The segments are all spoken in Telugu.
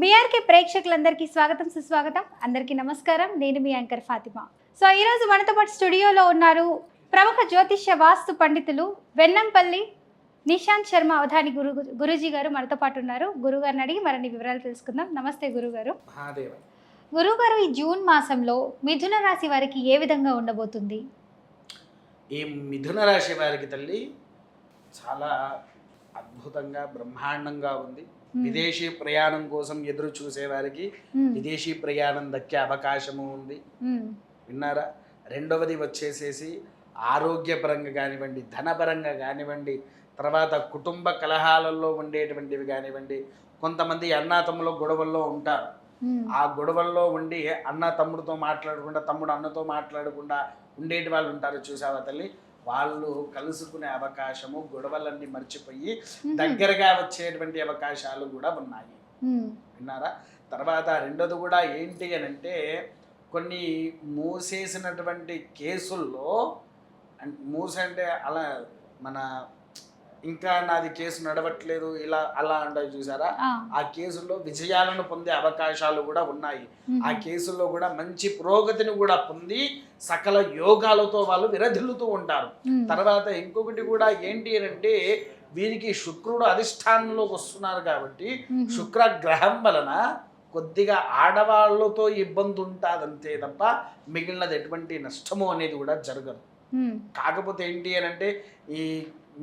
బీఆర్కే ప్రేక్షకులందరికీ స్వాగతం సుస్వాగతం. అందరికీ నమస్కారం. నేను మీ యాంకర్ ఫాతిమా. సో ఈరోజు మనతో పాటు స్టూడియోలో ఉన్నారు ప్రముఖ జ్యోతిష్య వాస్తు పండితులు వెన్నంపల్లి నిశాంత్ శర్మ అవధాని గురూజీ గారు మనతో పాటు ఉన్నారు. గురుగారిని అడిగి మరిన్ని వివరాలు తెలుసుకుందాం. నమస్తే గురుగారు. గురుగారు, ఈ జూన్ మాసంలో మిథున రాశి వారికి ఏ విధంగా ఉండబోతుంది? ఈ మిథున రాశి వారికి తల్లి చాలా అద్భుతంగా బ్రహ్మాండంగా ఉంది. విదేశీ ప్రయాణం కోసం ఎదురు చూసే వారికి విదేశీ ప్రయాణం దక్కే అవకాశము ఉంది. విన్నారా? రెండవది వచ్చేసేసి ఆరోగ్యపరంగా కానివ్వండి, ధనపరంగా కానివ్వండి, తర్వాత కుటుంబ కలహాలలో ఉండేటువంటివి కానివ్వండి. కొంతమంది అన్నాతమ్ముల గొడవల్లో ఉంటారు. ఆ గొడవల్లో ఉండి అన్న తమ్ముడితో మాట్లాడకుండా, తమ్ముడు అన్నతో మాట్లాడకుండా ఉండేటి వాళ్ళు ఉంటారు. చూసావా తల్లి? వాళ్ళు కలుసుకునే అవకాశము, గొడవలన్నీ మర్చిపోయి దగ్గరగా వచ్చేటువంటి అవకాశాలు కూడా ఉన్నాయి. విన్నారా? తర్వాత రెండోది కూడా ఏంటి అని అంటే, కొన్ని మూసేసినటువంటి కేసుల్లో, అంటే అలా మన ఇంకా నాది కేసు నడవట్లేదు ఇలా అలా అంటారు చూసారా? ఆ కేసుల్లో విజయాలను పొందే అవకాశాలు కూడా ఉన్నాయి. ఆ కేసుల్లో కూడా మంచి పురోగతిని కూడా పొంది సకల యోగాలతో వాళ్ళు విరధిల్లుతూ ఉంటారు. తర్వాత ఇంకొకటి కూడా ఏంటి అంటే, వీరికి శుక్రుడు అధిష్టానంలోకి వస్తున్నారు కాబట్టి శుక్ర గ్రహం వలన కొద్దిగా ఆడవాళ్ళతో ఇబ్బంది ఉంటుంది అంతే తప్ప మిగిలినది ఎటువంటి నష్టము అనేది కూడా జరగదు. కాకపోతే ఏంటి అని అంటే, ఈ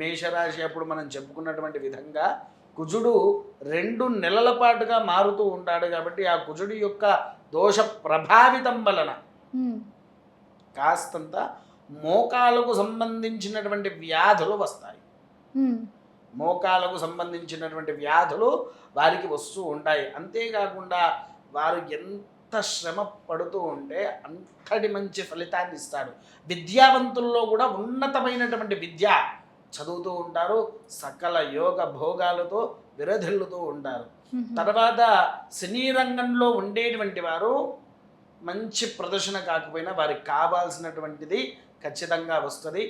మేషరాశి అప్పుడు మనం చెప్పుకున్నటువంటి విధంగా కుజుడు 2 నెలల పాటుగా మారుతూ ఉంటాడు కాబట్టి ఆ కుజుడి యొక్క దోష ప్రభావితం వలన కాస్తంత మోకాలకు సంబంధించినటువంటి వ్యాధులు వస్తాయి. మోకాలకు సంబంధించినటువంటి వ్యాధులు వారికి వస్తూ ఉంటాయి. అంతేకాకుండా వారు ఎంత శ్రమ పడుతూ ఉంటే అంతటి మంచి ఫలితాన్ని ఇస్తాడు. విద్యావంతుల్లో కూడా ఉన్నతమైనటువంటి విద్య చదువుతూ ఉంటారు. సకల యోగ భోగాలతో విరధిల్లుతూ ఉంటారు. తర్వాత సినీ రంగంలో ఉండేటువంటి వారు మంచి ప్రదర్శన కాకపోయినా వారికి కావాల్సినటువంటిది ఖచ్చితంగా వస్తుంది.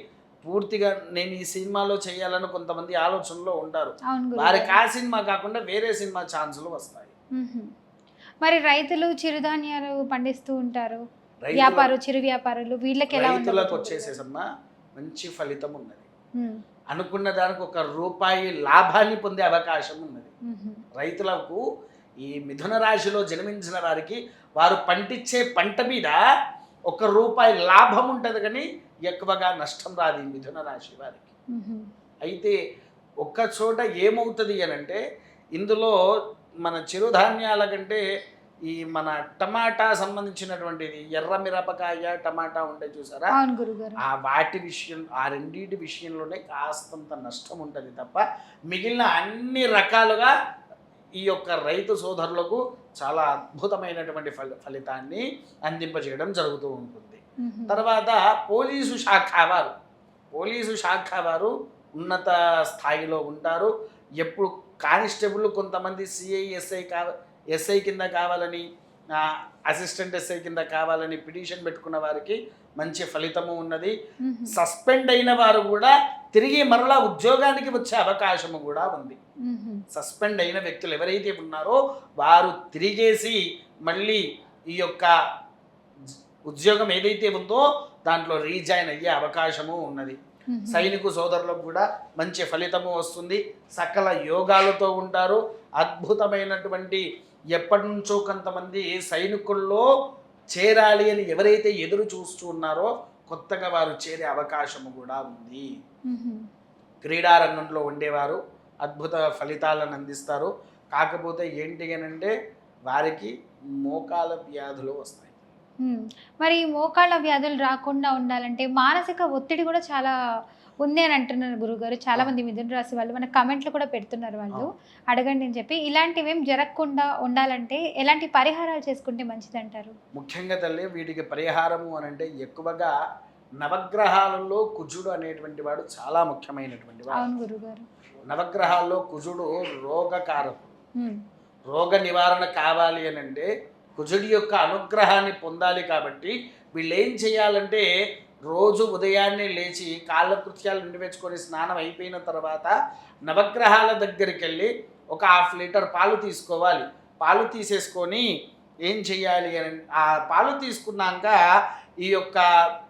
పూర్తిగా నేను ఈ సినిమాలో చేయాలని కొంతమంది ఆలోచనలో ఉంటారు. వారికి ఆ సినిమా కాకుండా వేరే సినిమా ఛాన్సులు వస్తాయి. మరి రైతులు చిరుధాన్యాలు పండిస్తూ ఉంటారు, చిరు వ్యాపారులు, వీళ్ళకి రైతులకు వచ్చేసేసమ్మా మంచి ఫలితం ఉన్నది. అనుకున్న దానికి 1 రూపాయి లాభాన్ని పొందే అవకాశం ఉన్నది. రైతులకు ఈ మిథున రాశిలో జన్మించిన వారికి వారు పండించే పంట మీద 1 రూపాయి లాభం ఉంటుంది, కానీ ఎక్కువగా నష్టం రాదు ఈ మిథున రాశి వారికి. అయితే ఒక్క చోట ఏమవుతుంది అని అంటే, ఇందులో మన చిరుధాన్యాల కంటే ఈ మన టమాటా సంబంధించినటువంటిది, ఎర్ర మిరపకాయ టమాటా ఉంటే చూసారా, ఆ వాటి విషయం, ఆ రెండింటి విషయంలోనే కాస్తంత నష్టం ఉంటుంది తప్ప మిగిలిన అన్ని రకాలుగా ఈ యొక్క రైతు సోదరులకు చాలా అద్భుతమైనటువంటి ఫలితాన్ని అందింపజేయడం జరుగుతూ ఉంటుంది. తర్వాత పోలీసు శాఖ వారు ఉన్నత స్థాయిలో ఉంటారు. ఎప్పుడు కానిస్టేబుల్ కొంతమంది సిఐ ఎస్ఐ కింద కావాలని, అసిస్టెంట్ ఎస్ఐ కింద కావాలని పిటిషన్ పెట్టుకున్న వారికి మంచి ఫలితము ఉన్నది. సస్పెండ్ అయిన వారు కూడా తిరిగి మరలా ఉద్యోగానికి వచ్చే అవకాశము కూడా ఉంది. సస్పెండ్ అయిన వ్యక్తులు ఎవరైతే ఉన్నారో వారు తిరిగేసి మళ్ళీ ఈ యొక్క ఉద్యోగం ఏదైతే ఉందో దాంట్లో రీజాయిన్ అయ్యే అవకాశము ఉన్నది. సైనికు సోదరులకు కూడా మంచి ఫలితము వస్తుంది. సకల యోగాలతో ఉంటారు. అద్భుతమైనటువంటి ఎప్పటి నుంచో కొంతమంది సైనికుల్లో చేరాలి అని ఎవరైతే ఎదురు చూస్తూ ఉన్నారో కొత్తగా వారు చేరే అవకాశము కూడా ఉంది. క్రీడారంగంలో ఉండేవారు అద్భుత ఫలితాలను అందిస్తారు. కాకపోతే ఏంటి అని అంటే, వారికి మోకాల వ్యాధులు వస్తాయి. మరి మోకాళ్ళ వ్యాధులు రాకుండా ఉండాలంటే మానసిక ఒత్తిడి కూడా చాలా ఉంది అని అంటున్నారు గురుగారు. చాలా మంది మిథున రాశి వాళ్ళు మన కామెంట్లు కూడా పెడుతున్నారు, వాళ్ళు అడగండి అని చెప్పి. ఇలాంటివి ఏం జరగకుండా ఉండాలంటే ఎలాంటి పరిహారాలు చేసుకుంటే మంచిది అంటారు? ముఖ్యంగా తల్లి, వీటికి పరిహారము అని అంటే ఎక్కువగా నవగ్రహాలలో కుజుడు అనేటువంటి వాడు చాలా ముఖ్యమైనటువంటి వాడు. అవును గురుగారు. నవగ్రహాల్లో కుజుడు రోగకారకుడు. రోగ నివారణ కావాలి అని అంటే కుజుడి యొక్క అనుగ్రహాన్ని పొందాలి. కాబట్టి వీళ్ళు ఏం చేయాలంటే, రోజు ఉదయాన్నే లేచి కాలకృత్యాలు నెరవేర్చుకొని స్నానం అయిపోయిన తర్వాత నవగ్రహాల దగ్గరికి వెళ్ళి 1/2 లీటర్ పాలు తీసుకోవాలి. పాలు తీసేసుకొని ఏం చెయ్యాలి అని, ఆ పాలు తీసుకున్నాక ఈ యొక్క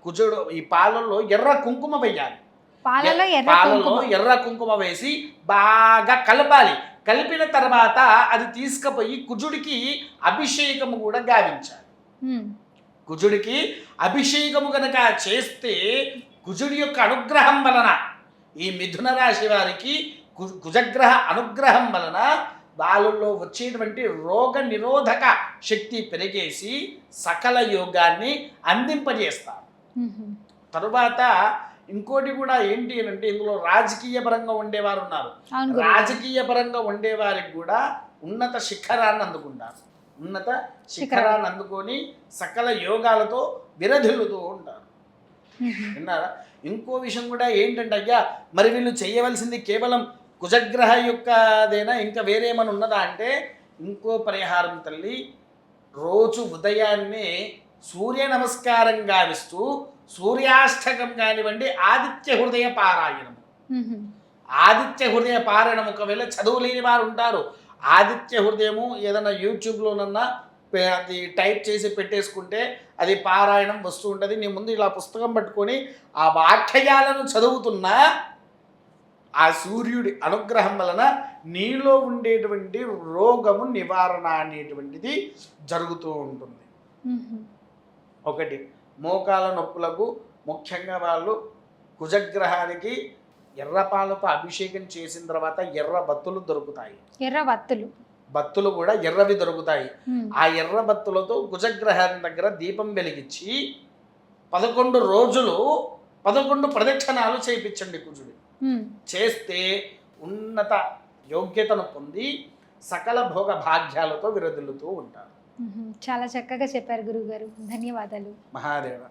కుజుడు ఈ పాలల్లో ఎర్ర కుంకుమ వేయాలి. పాలలో ఎర్ర పాలలో కుంకుమ. ఎర్ర కుంకుమ వేసి బాగా కలపాలి. కలిపిన తర్వాత అది తీసుకుపోయి కుజుడికి అభిషేకము కూడా గావించాలి. ఉమ్, కుజుడికి అభిషేకము కనుక చేస్తే కుజుడి యొక్క అనుగ్రహం వలన ఈ మిథున రాశి వారికి కుజగ్రహ అనుగ్రహం వలన వాళ్ళల్లో వచ్చేటువంటి రోగ నిరోధక శక్తి పెరిగేసి సకల యోగాన్ని అందింపజేస్తారు. ఉహు, తరువాత ఇంకోటి కూడా ఏంటి అని అంటే, ఇందులో రాజకీయ పరంగా ఉండేవారు ఉన్నారు. అవును గురుగారు. రాజకీయ పరంగా ఉండేవారికి కూడా ఉన్నత శిఖరాన్ని అందుకుంటారు. ఉన్నత శిఖరాన్ని అందుకొని సకల యోగాలతో విరధిల్లుతూ ఉంటారు. ఉహు, విన్నారా? ఇంకో విషయం కూడా ఏంటంటే, అయ్యా మరి వీళ్ళు చేయవలసింది కేవలం కుజగ్రహ యొక్కదేనా, ఇంకా వేరేమని ఉన్నదా అంటే, ఇంకో పరిహారం తల్లి. రోజు ఉదయాన్నే సూర్య నమస్కారం గావిస్తూ సూర్యాష్టకం కానివ్వండి, ఆదిత్య హృదయ పారాయణం. ఉహు, ఆదిత్య హృదయ పారాయణం ఒకవేళ చదువు లేని వారు ఉంటారు, ఆదిత్య హృదయము ఏదైనా యూట్యూబ్లోనన్నా అది టైప్ చేసి పెట్టేసుకుంటే అది పారాయణం వస్తూ ఉంటుంది. నీ ముందు ఇలా పుస్తకం పట్టుకొని ఆ వాక్యాలను చదువుతున్నా ఆ సూర్యుడి అనుగ్రహం వలన నీలో ఉండేటువంటి రోగము నివారణ అనేటువంటిది జరుగుతూ ఉంటుంది. ఉహు, ఒకటి, మోకాల నొప్పులకు ముఖ్యంగా వాళ్ళు కుజగ్రహానికి ఎర్రపాలతో అభిషేకం చేసిన తర్వాత ఎర్ర బత్తులు దొరుకుతాయి. ఎర్ర వత్తులు. బత్తులు కూడా ఎర్రవి దొరుకుతాయి. ఉమ్, ఆ ఎర్ర బత్తులతో కుజగ్రహాన్ని దగ్గర దీపం వెలిగించి 11 రోజులు 11 ప్రదక్షిణాలు చేయించండి కుజుడి. ఉమ్, చేస్తే ఉన్నత యోగ్యతను పొంది సకల భోగ భాగ్యాలతో విరదిల్లుతూ ఉంటారు. ఉహు. చాలా చక్కగా చెప్పారు గురుగారు. ధన్యవాదాలు. మహాదేవ.